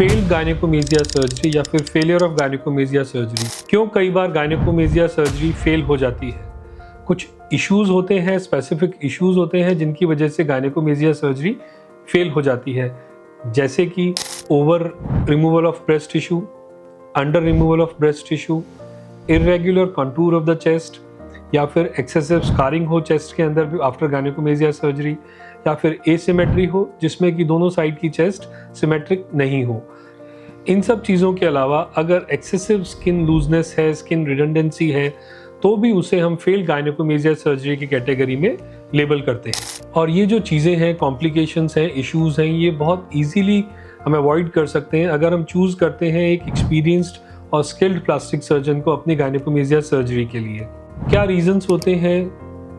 Failed गायनेकोमेजिया surgery या फिर failure of गायनेकोमेजिया surgery. क्यों कई बार गायनेकोमेजिया सर्जरी फेल हो जाती है? कुछ इश्यूज होते हैं, स्पेसिफिक इश्यूज होते हैं जिनकी वजह से गायनेकोमेजिया सर्जरी फेल हो जाती है, जैसे कि over removal of breast tissue, under removal of breast tissue, irregular contour of the chest, या फिर एक्सेसिव स्कारिंग हो चेस्ट के अंदर आफ्टर गायनेकोमेजिया सर्जरी, या फिर एसिमेट्री हो जिसमें कि दोनों साइड की चेस्ट सिमेट्रिक नहीं हो। इन सब चीज़ों के अलावा अगर एक्सेसिव स्किन लूजनेस है, स्किन रिडंडेंसी है, तो भी उसे हम फेल्ड गायनेकोमेजिया सर्जरी की कैटेगरी में लेबल करते हैं। और ये जो चीज़ें हैं, कॉम्प्लिकेशंस हैं, इश्यूज हैं, ये बहुत ईजीली हम अवॉइड कर सकते हैं अगर हम चूज़ करते हैं एक एक्सपीरियंस्ड और स्किल्ड प्लास्टिक सर्जन को अपनी गायनेकोमेजिया सर्जरी के लिए। क्या रीजंस होते हैं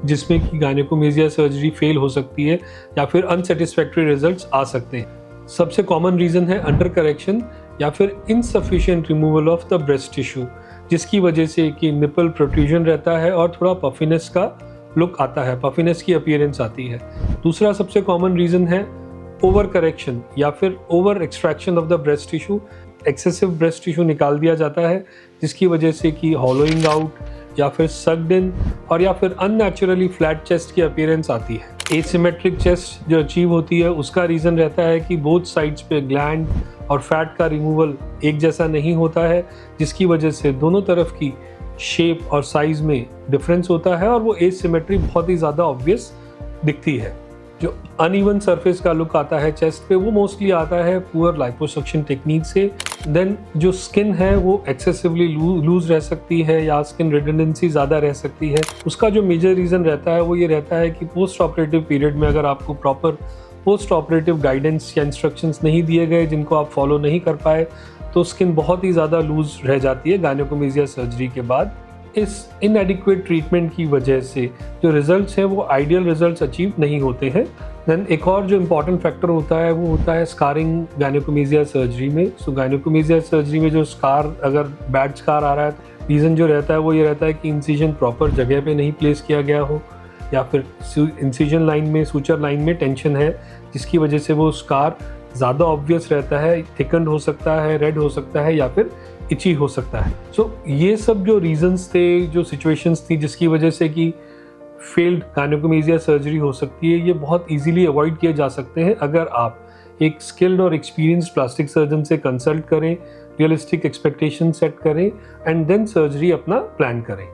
जिसमें कि गायनेकोमेजिया सर्जरी फेल हो सकती है या फिर अनसेटिस्फैक्टरी रिजल्ट्स आ सकते हैं? सबसे कॉमन रीजन है अंडर करेक्शन या फिर insufficient removal of the breast tissue, जिसकी वजह से कि निपल प्रोट्रूजन रहता है और थोड़ा पफिनेस का लुक आता है, पफिनेस की अपीयरेंस आती है। दूसरा सबसे कॉमन रीजन है ओवर करेक्शन या फिर over extraction of the breast tissue. Excessive breast tissue निकाल दिया जाता है जिसकी वजह से कि हॉलोइंग आउट या फिर सक्ड इन और या फिर अननेचुरली फ्लैट चेस्ट की अपीयरेंस आती है। एसिमेट्रिक चेस्ट जो अचीव होती है उसका रीज़न रहता है कि बोथ साइड्स पे ग्लैंड और फैट का रिमूवल एक जैसा नहीं होता है, जिसकी वजह से दोनों तरफ की शेप और साइज में डिफरेंस होता है और वो एसिमेट्री बहुत ही ज़्यादा ऑब्वियस दिखती है। जो अनइवन सरफेस का लुक आता है चेस्ट पे, वो मोस्टली आता है पुअर लाइपोसक्शन टेक्निक से। देन जो स्किन है वो एक्सेसिवली लूज रह सकती है या स्किन रिडंडेंसी ज़्यादा रह सकती है। उसका जो मेजर रीज़न रहता है वो ये रहता है कि पोस्ट ऑपरेटिव पीरियड में अगर आपको प्रॉपर पोस्ट ऑपरेटिव गाइडेंस या इंस्ट्रक्शंस नहीं दिए गए जिनको आप फॉलो नहीं कर पाए, तो स्किन बहुत ही ज़्यादा लूज रह जाती है गायनेकोमेजिया सर्जरी के बाद। इस इनएडिक्वेट ट्रीटमेंट की वजह से जो रिजल्ट्स हैं वो आइडियल रिजल्ट्स अचीव नहीं होते हैं। देन एक और जो इम्पॉर्टेंट फैक्टर होता है वो होता है स्कारिंग गायनेकोमेजिया सर्जरी में। सो गायनेकोमेजिया सर्जरी में जो स्कार, अगर बैड स्कार आ रहा है, रीज़न जो रहता है वो ये रहता है कि इंसिजन प्रॉपर जगह पे नहीं प्लेस किया गया हो या फिर इंसिजन लाइन में, सूचर लाइन में टेंशन है, जिसकी वजह से वो स्कार ज़्यादा ऑब्वियस रहता है, थिकन्ड हो सकता है, रेड हो सकता है या फिर इची हो सकता है। सो ये सब जो रीजंस थे, जो सिचुएशंस थी जिसकी वजह से कि फेल्ड गायनेकोमेजिया सर्जरी हो सकती है, ये बहुत इजीली अवॉइड किए जा सकते हैं अगर आप एक स्किल्ड और एक्सपीरियंस्ड प्लास्टिक सर्जन से कंसल्ट करें, रियलिस्टिक एक्सपेक्टेशन सेट करें एंड देन सर्जरी अपना प्लान करें।